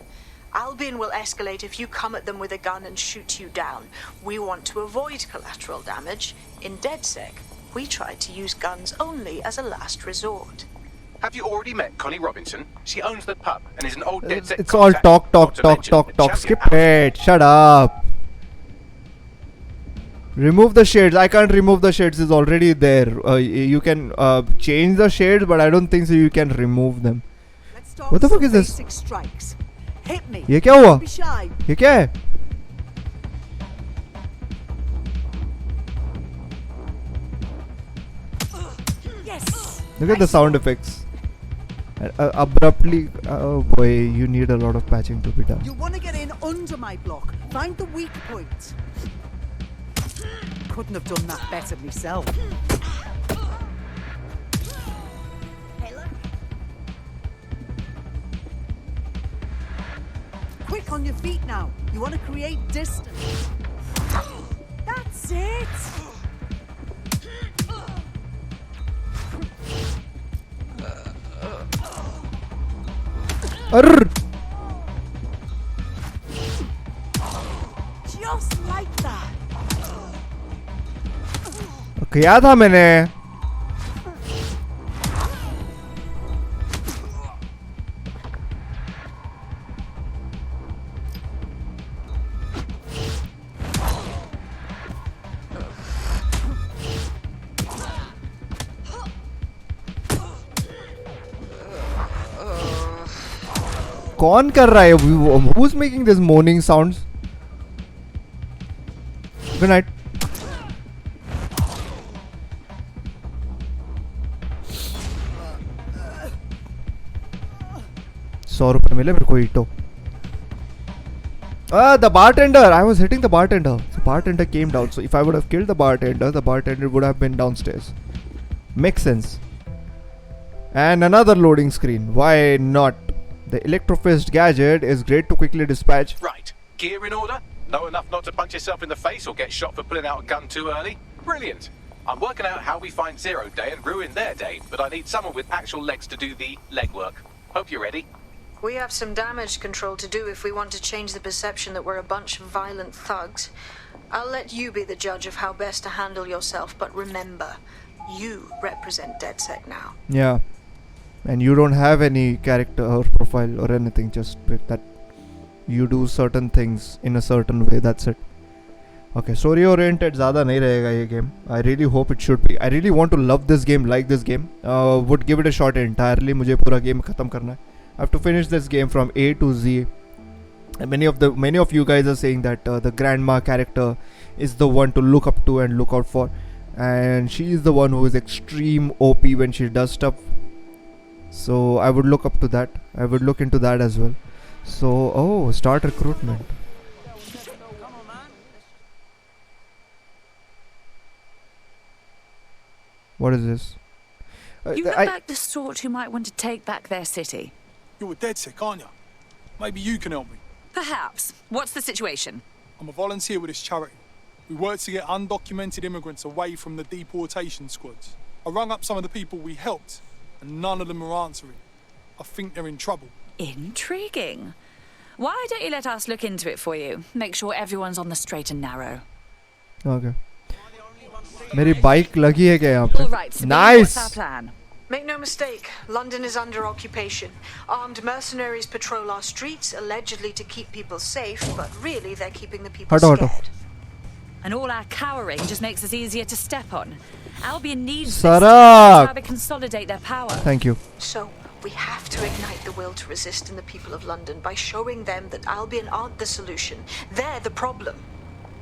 S5: Albion will escalate if you come at them with a gun and shoot you down. We want to avoid collateral damage. In DedSec, we try to use guns only as a last resort.
S3: Have you already met Connie Robinson? She owns the pub and is an old DedSec.
S1: It's all talk. Skip it. Shut up. Remove the shades. I can't remove the shades. It's already there. You can change the shades, but I don't think so you can remove them. What the fuck is this?
S6: Strikes. Hit me.
S1: ये क्या हुआ? ये क्या है?
S6: Yes.
S1: Look at the sound effects. Abruptly, oh boy, you need a lot of patching to be done.
S6: You want to get in under my block. Find the weak point. Couldn't have done that better myself. Quick on your feet now. You want to create distance. That's it. Just like that.
S1: किया था मैंने. कौन कर रहा है? Who's making this moaning sounds? Good night. ₹100 मिले मेरे को ईटो. The bartender. I was hitting the bartender. The bartender came down. So if I would have killed the bartender would have been downstairs. Makes sense. And another loading screen. Why not? The Electrofist gadget is great to quickly dispatch.
S3: Right. Gear in order? Know enough not to punch yourself in the face or get shot for pulling out a gun too early? Brilliant. I'm working out how we find Zero Day and ruin their day, but I need someone with actual legs to do the legwork. Hope you're ready.
S13: We have some damage control to do if we want to change the perception that we're a bunch of violent thugs. I'll let you be the judge of how best to handle yourself, but remember, you represent DedSec now.
S1: Yeah. And you don't have any character or profile or anything, just that you do certain things in a certain way, that's it. Okay, story oriented ज़्यादा नहीं रहेगा ये game. I really hope it should be. I really want to love this game, like this game. Would give it a shot entirely. मुझे पूरा game खत्म करना है. I have to finish this game from A to Z. And many of you guys are saying that the grandma character is the one to look up to and look out for, and she is the one who is extreme OP when she does stuff. So I would look up to that. I would look into that as well. So, start recruitment. What is this?
S2: You look like the sort who might want to take back their city.
S10: You're a DedSec, aren't you? Maybe you can help me.
S2: Perhaps. What's the situation?
S10: I'm a volunteer with this charity. We work to get undocumented immigrants away from the deportation squads. I rung up some of the people we helped, and none of them are answering. I think they're in trouble.
S2: Intriguing. Why don't you let us look into it for you? Make sure everyone's on the straight and narrow.
S1: Okay. मेरी bike लगी है क्या यहाँ पे?
S2: All right, Sabine,
S1: Nice.
S2: what's our plan?
S5: Make no mistake, London is under occupation. Armed mercenaries patrol our streets, allegedly to keep people safe, but really they're keeping the people scared.
S2: And all our cowering just makes us easier to step on. Albion needs
S1: Sarak.
S2: this to consolidate their power.
S1: Thank you.
S5: So, we have to ignite the will to resist in the people of London by showing them that Albion aren't the solution. They're the problem.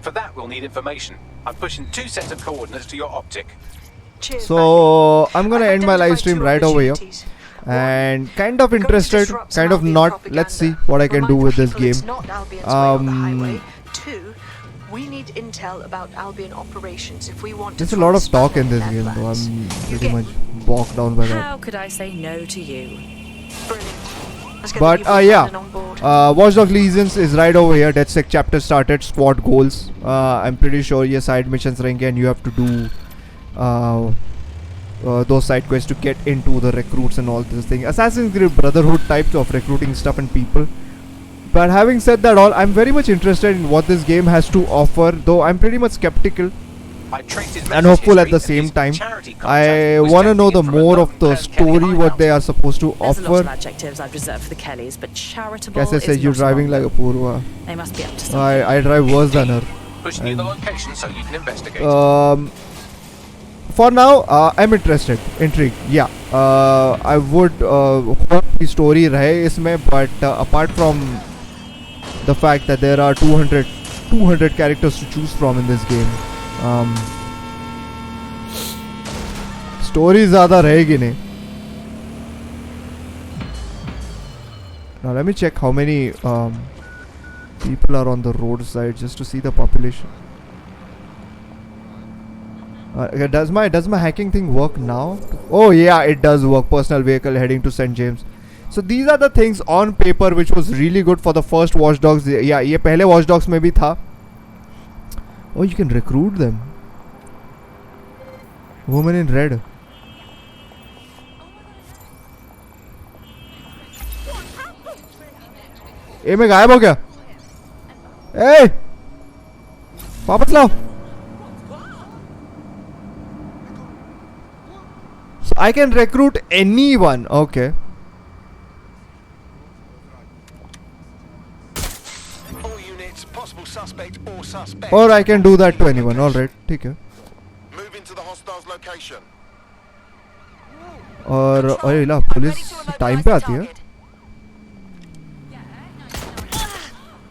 S3: For that, we'll need information. I'm pushing 2 sets of coordinates to your optic.
S5: Cheers,
S1: So I'm gonna end my live stream right over here. And kind of interested, kind of not. Let's see what I can do with this game.
S5: Two, we need intel about Albion operations if we want to.
S1: There's a lot of talk in this game, though. I'm pretty much bogged down by that.
S2: How could I say no to you?
S1: But yeah, Watchdogs Legions is right over here. DedSec chapter started. Squad goals. I'm pretty sure your side missions rank, and you have to do those side quests to get into the recruits and all this thing. Assassin's Creed Brotherhood types of recruiting stuff and people. But having said that all, I'm very much interested in what this game has to offer, though I'm pretty much skeptical and hopeful at the same time. I want to know the more of the story, what they are supposed to
S2: There's a lot
S1: offer.
S2: of adjectives I've reserved for the Kellys, but charitable
S1: Kaise
S2: is
S1: say you're
S2: not
S1: driving
S2: among
S1: like a
S2: them.
S1: Purva.
S2: They must be up to something.
S1: I drive worse than her.
S3: Pushing you the location so you can investigate.
S1: For now, I'm interested, intrigued. Yeah, I would hope the story rahe isme, but apart from the fact that there are 200 characters to choose from in this game, story ज़्यादा रहेगी नहीं. Now let me check how many people are on the roadside just to see the population. Okay, does my hacking thing work now? Oh yeah, it does work. Personal vehicle heading to St. James. So these are the things on paper which was really good for the first Watchdogs. Yeah, ये पहले Watchdogs में भी था. Oh, you can recruit them. Woman in red. ए मैं गायब हो गया. ए वापस लाओ. So I can recruit anyone. Okay.
S8: All units, possible suspect or suspect.
S1: Or I can do that to anyone. All right. ठीक है.
S8: Move into the hostiles location.
S1: और अरे ला पुलिस टाइम पे आती है.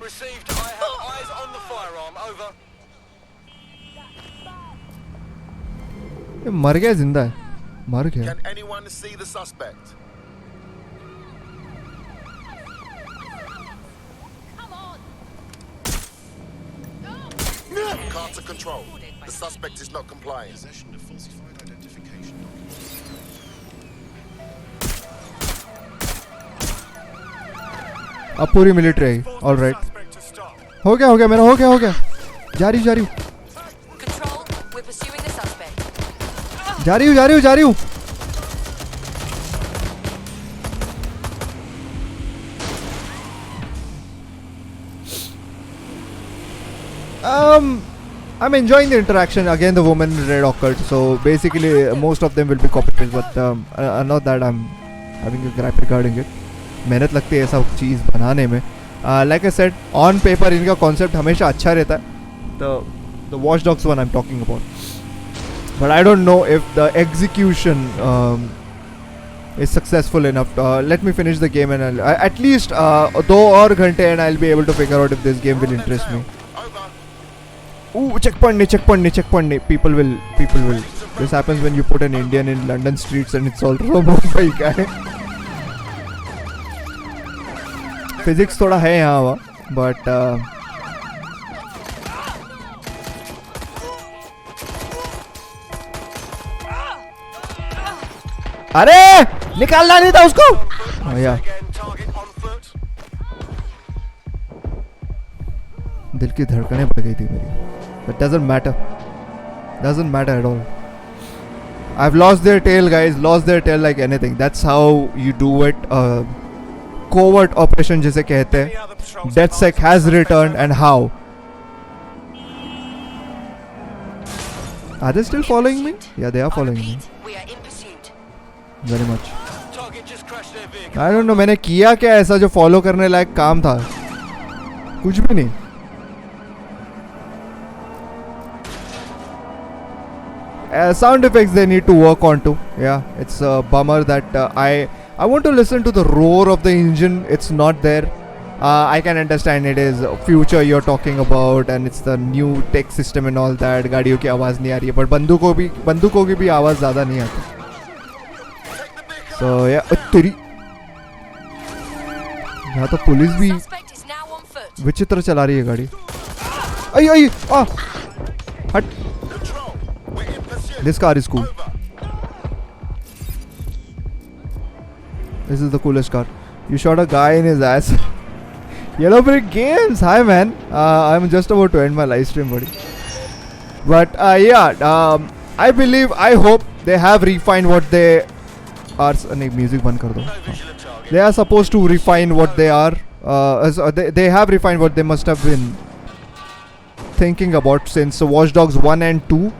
S8: Received. I have eyes on the firearm. Over.
S1: ये मर गया जिंदा है. मर गया.
S8: Can anyone see the suspect? Carter control. The suspect is not complying. Possession of falsified identification
S1: अब पूरी मिलिट्री आई. All right. हो गया मेरा हो गया. जा रही हूँ. जा रही हूँ. I'm enjoying the interaction. Again, the woman in red occurred. So basically, most of them will be copy-paste. But not that I'm having a gripe regarding it. मेहनत लगती है ऐसा चीज़ बनाने में. Like I said, on paper इनका concept हमेशा अच्छा रहता है. The Watchdogs one I'm talking about. But I don't know if the execution is successful enough. Let me finish the game and I'll at least 2 और घंटे and I'll be able to figure out if this game will interest me. Ooh, checkpoint nahi. People will. This happens when you put an Indian in London streets and it's all Mumbai guy. Physics थोड़ा है यहाँ but अरे निकालना नहीं था उसको. या दिल की धड़कनें बढ़ गई थी मेरी. But doesn't matter at all. I've lost their tail, guys. Lost their tail like anything. That's how you do it. Covert operation जिसे कहते हैं. DedSec has returned, and how? Are they still following me? Yeah, they are following me. Very much. I don't know. मैंने किया क्या ऐसा जो follow करने लायक काम था? कुछ भी नहीं. Sound effects they need to work on too. Yeah, it's a bummer that I want to listen to the roar of the engine. It's not there. I can understand it is future you're talking about and it's the new tech system and all that. गाड़ियों की आवाज़ नहीं आ रही है, but बंदूकों की भी आवाज़ ज़्यादा नहीं आती. So yeah, तेरी यहाँ तो पुलिस भी विचित्र चला रही है गाड़ी. आई हट. This car is cool. This is the coolest car. You shot a guy in his ass. Yellow Brick Games. Hi man. I'm just about to end my live stream, buddy. But yeah, I hope they have refined what they are. Music band kar do. They are supposed to refine what they are. They have refined what they must have been thinking about since Watchdogs 1 and 2.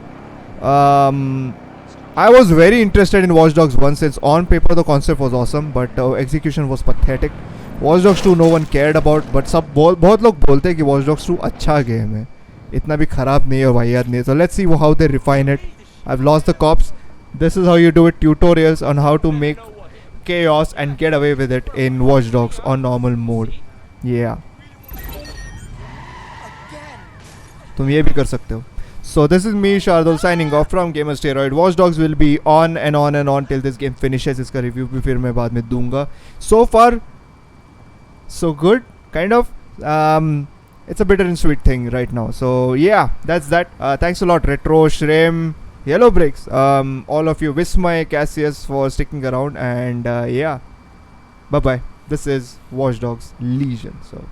S1: I was very interested in Watchdogs 1 since on paper the concept was awesome, but execution was pathetic. Watchdogs 2 no one cared about, but बहुत लोग बोलते हैं कि Watchdogs 2 अच्छा game है, इतना भी खराब नहीं है और वाहियात नहीं है. So let's see how they refine it. I've lost the cops. This is how you do it. Tutorials on how to make chaos and get away with it in Watchdogs on normal mode. Yeah. तुम ये भी कर सकते हो. So this is me Shardul signing off from Gamer Steroid. Watchdogs will be on and on and on till this game finishes. इसका review भी फिर मैं बाद में दूंगा. So far, so good. Kind of. It's a bitter and sweet thing right now. So yeah, that's that. Thanks a lot, Retro, Shrem, Yellow Bricks, all of you, Vismay, Cassius for sticking around, and yeah, bye bye. This is Watchdogs Legion. So.